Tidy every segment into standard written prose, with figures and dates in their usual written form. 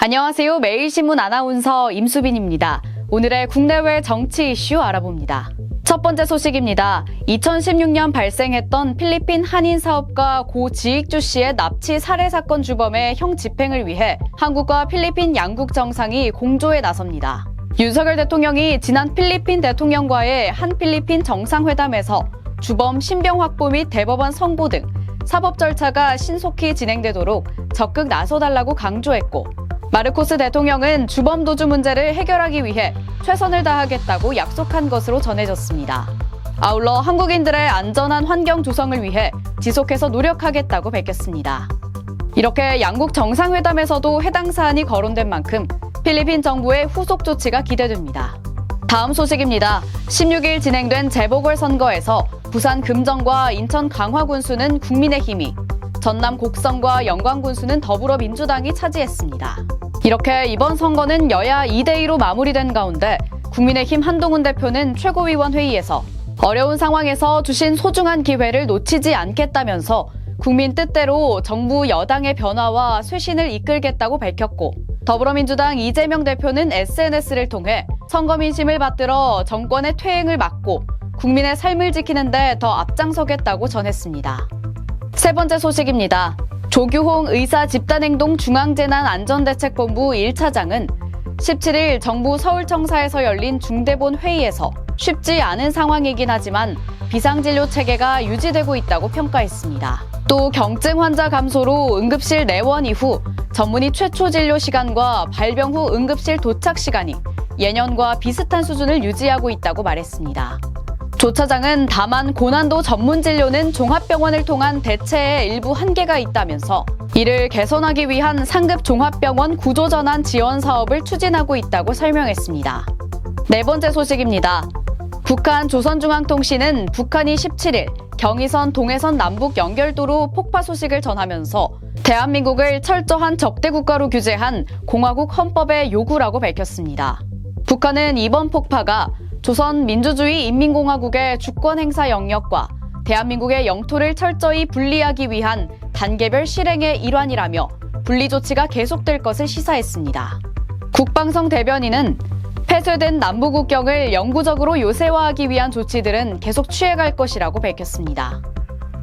안녕하세요. 매일신문 아나운서 임수빈입니다. 오늘의 국내외 정치 이슈 알아봅니다. 첫 번째 소식입니다. 2016년 발생했던 필리핀 한인 사업가 고 지익주 씨의 납치 살해 사건 주범의 형 집행을 위해 한국과 필리핀 양국 정상이 공조에 나섭니다. 윤석열 대통령이 지난 필리핀 대통령과의 한 필리핀 정상회담에서 주범 신병 확보 및 대법원 선고 등 사법 절차가 신속히 진행되도록 적극 나서달라고 강조했고, 마르코스 대통령은 주범 도주 문제를 해결하기 위해 최선을 다하겠다고 약속한 것으로 전해졌습니다. 아울러 한국인들의 안전한 환경 조성을 위해 지속해서 노력하겠다고 밝혔습니다. 이렇게 양국 정상회담에서도 해당 사안이 거론된 만큼 필리핀 정부의 후속 조치가 기대됩니다. 다음 소식입니다. 16일 진행된 재보궐선거에서 부산 금정과 인천 강화군수는 국민의힘이, 전남 곡성과 영광군수는 더불어민주당이 차지했습니다. 이렇게 이번 선거는 여야 2대2로 마무리된 가운데 국민의힘 한동훈 대표는 최고위원 회의에서 어려운 상황에서 주신 소중한 기회를 놓치지 않겠다면서 국민 뜻대로 정부 여당의 변화와 쇄신을 이끌겠다고 밝혔고, 더불어민주당 이재명 대표는 SNS를 통해 선거 민심을 받들어 정권의 퇴행을 막고 국민의 삶을 지키는 데 더 앞장서겠다고 전했습니다. 세 번째 소식입니다. 조규홍 의사 집단행동 중앙재난안전대책본부 1차장은 17일 정부 서울청사에서 열린 중대본 회의에서 쉽지 않은 상황이긴 하지만 비상진료 체계가 유지되고 있다고 평가했습니다. 또 경증 환자 감소로 응급실 내원 이후 전문의 최초 진료 시간과 발병 후 응급실 도착 시간이 예년과 비슷한 수준을 유지하고 있다고 말했습니다. 조 차장은 다만 고난도 전문 진료는 종합병원을 통한 대체에 일부 한계가 있다면서 이를 개선하기 위한 상급 종합병원 구조전환 지원 사업을 추진하고 있다고 설명했습니다. 네 번째 소식입니다. 북한 조선중앙통신은 북한이 17일 경의선 동해선 남북 연결도로 폭파 소식을 전하면서 대한민국을 철저한 적대 국가로 규제한 공화국 헌법의 요구라고 밝혔습니다. 북한은 이번 폭파가 조선민주주의인민공화국의 주권 행사 영역과 대한민국의 영토를 철저히 분리하기 위한 단계별 실행의 일환이라며 분리 조치가 계속될 것을 시사했습니다. 국방성 대변인은 폐쇄된 남북국경을 영구적으로 요새화하기 위한 조치들은 계속 취해갈 것이라고 밝혔습니다.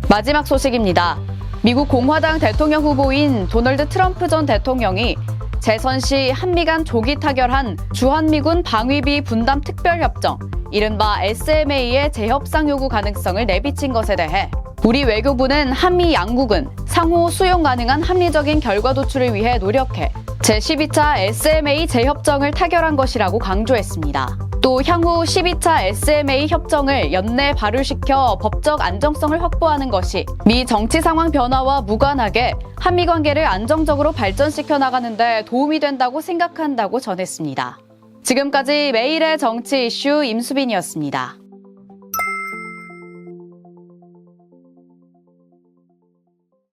마지막 소식입니다. 미국 공화당 대통령 후보인 도널드 트럼프 전 대통령이 재선 시 한미 간 조기 타결한 주한미군 방위비 분담 특별협정, 이른바 SMA의 재협상 요구 가능성을 내비친 것에 대해 우리 외교부는 한미 양국은 상호 수용 가능한 합리적인 결과 도출을 위해 노력해 제12차 SMA 재협정을 타결한 것이라고 강조했습니다. 또 향후 12차 SMA 협정을 연내 발효시켜 법적 안정성을 확보하는 것이 미 정치 상황 변화와 무관하게 한미 관계를 안정적으로 발전시켜 나가는 데 도움이 된다고 생각한다고 전했습니다. 지금까지 매일의 정치 이슈 임수빈이었습니다.